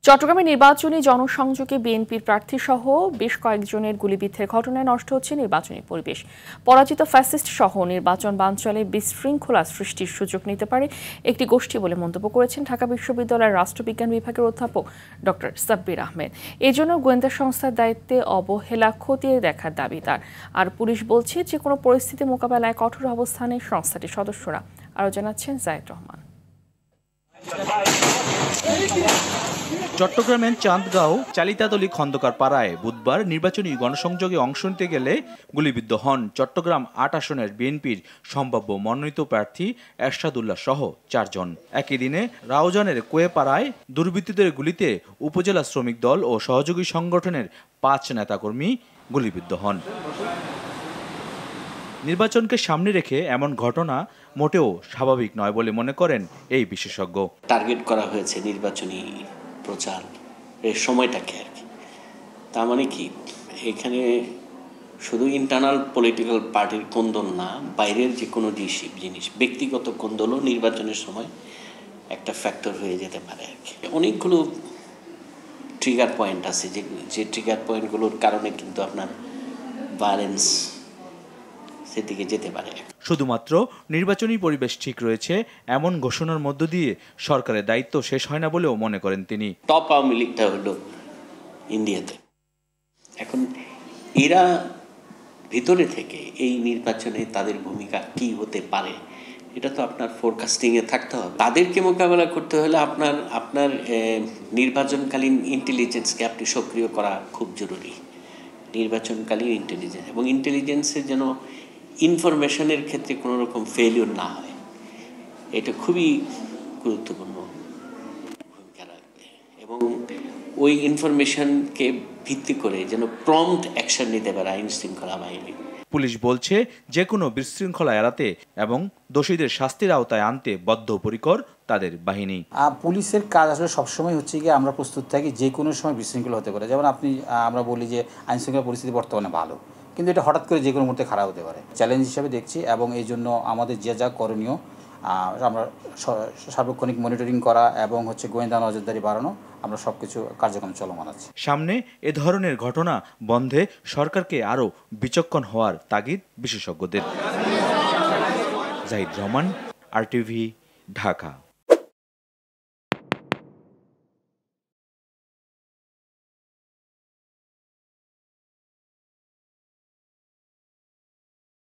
চট্টগ্রামে নির্বাচনী জনসংযোগে বিএনপির প্রার্থীসহ বেশ কয়েকজনের গুলিবিদ্ধের ঘটনায় নষ্ট হচ্ছে নির্বাচনী পরিবেশ। পরাজিত ফ্যাসিস্ট সহ নির্বাচন বানচালে বিশৃঙ্খলা সৃষ্টির সুযোগ নিতে পারে একটি গোষ্ঠী বলে মন্তব্য করেছেন ঢাকা বিশ্ববিদ্যালয়ের রাষ্ট্রবিজ্ঞান বিভাগের অধ্যাপক ডক্টর সাব্বির আহমেদ। এজন্য গোয়েন্দা সংস্থার দায়িত্বে অবহেলা খতিয়ে দেখার দাবি তার। আর পুলিশ বলছে যে কোনো পরিস্থিতি মোকাবেলায় কঠোর অবস্থানে সংস্থাটির সদস্যরা। আরও জানাচ্ছেন জায়েদ রহমান। চট্টগ্রামের চান্দগাঁও চালিতাতলী খন্দকার পাড়ায় বুধবার নির্বাচনী গণসংযোগে অংশ নিতে গেলে গুলিবিদ্ধ হন চট্টগ্রাম ৮ আসনের বিএনপির সম্ভাব্য মনোনীত প্রার্থী এরশাদুল্লাহ সহ ৪ জন। একই দিনে রাউজানের কোয়েপাড়ায় দুর্বৃত্তদের গুলিতে উপজেলা শ্রমিক দল ও সহযোগী সংগঠনের ৫ নেতাকর্মী গুলিবিদ্ধ হন। নির্বাচনকে সামনে রেখে এমন ঘটনা মোটেও স্বাভাবিক নয় বলে মনে করেন এই বিশেষজ্ঞ। টার্গেট করা হয়েছে নির্বাচনী প্রচার এর সময়টাকে আর কি। তার মানে কি, এখানে শুধু ইন্টারনাল পলিটিক্যাল পার্টির কোন্দল না, বাইরের যে কোনো জিনিস ব্যক্তিগত কোন্দলও নির্বাচনের সময় একটা ফ্যাক্টর হয়ে যেতে পারে আর কি। অনেকগুলো ট্রিগার পয়েন্ট আছে যে ট্রিগার পয়েন্টগুলোর কারণে কিন্তু আপনার ভায়োলেন্স সেদিকে যেতে পারে। শুধুমাত্র নির্বাচনী পরিবেশ ঠিক রয়েছে এমন ঘোষণার মধ্য দিয়ে সরকারের দায়িত্ব শেষ হয় না বলেও মনে করেন তিনি। টপ আওয়ামী লীগটা হলো ইন্ডিয়াতে। এখন এরা ভিতরে থেকে এই নির্বাচনে তাদের ভূমিকা কি হতে পারে এটা তো আপনার ফোরকাস্টিংয়ে থাকতে হবে। তাদেরকে মোকাবেলা করতে হলে আপনার নির্বাচনকালীন ইন্টেলিজেন্সকে আপনি সক্রিয় করা খুব জরুরি। নির্বাচনকালীন ইন্টেলিজেন্স এবং ইন্টেলিজেন্সের যেন ইনফরমেশনের ক্ষেত্রে কোনো রকম ফেলিওর না হয়, এটা খুবই গুরুত্বপূর্ণ ভূমিকা রাখবে। এবং ওই ইনফরমেশনকে ভিত্তি করে যেন প্রম্পট অ্যাকশন নিতে পারে আইন শৃঙ্খলা বাহিনী। পুলিশ বলছে যে কোনো বিশৃঙ্খলা এড়াতে এবং দোষীদের শাস্তির আওতায় আনতে বদ্ধপরিকর তাদের বাহিনী। পুলিশের কাজ আসলে সবসময় হচ্ছে গিয়ে আমরা প্রস্তুত থাকি যে কোনো সময় বিশৃঙ্খলা হতে পারে। যেমন আমরা বলি যে আইন শৃঙ্খলা পরিস্থিতি বর্তমানে ভালো, কিন্তু এটা হঠাৎ করে যে কোনো মুহূর্তে খারাপ হতে পারে। চ্যালেঞ্জ হিসাবে দেখছি এবং এই জন্য আমাদের যা করণীয় আমরা সার্বক্ষণিক মনিটরিং করা এবং গোয়েন্দা নজরদারি বাড়ানো, আমরা সবকিছু কার্যক্রম চলমান আছে। সামনে এ ধরনের ঘটনা বন্ধে সরকারকে আরও বিচক্ষণ হওয়ার তাগিদ বিশেষজ্ঞদের। জাহিদ রহমান, RTV, ঢাকা।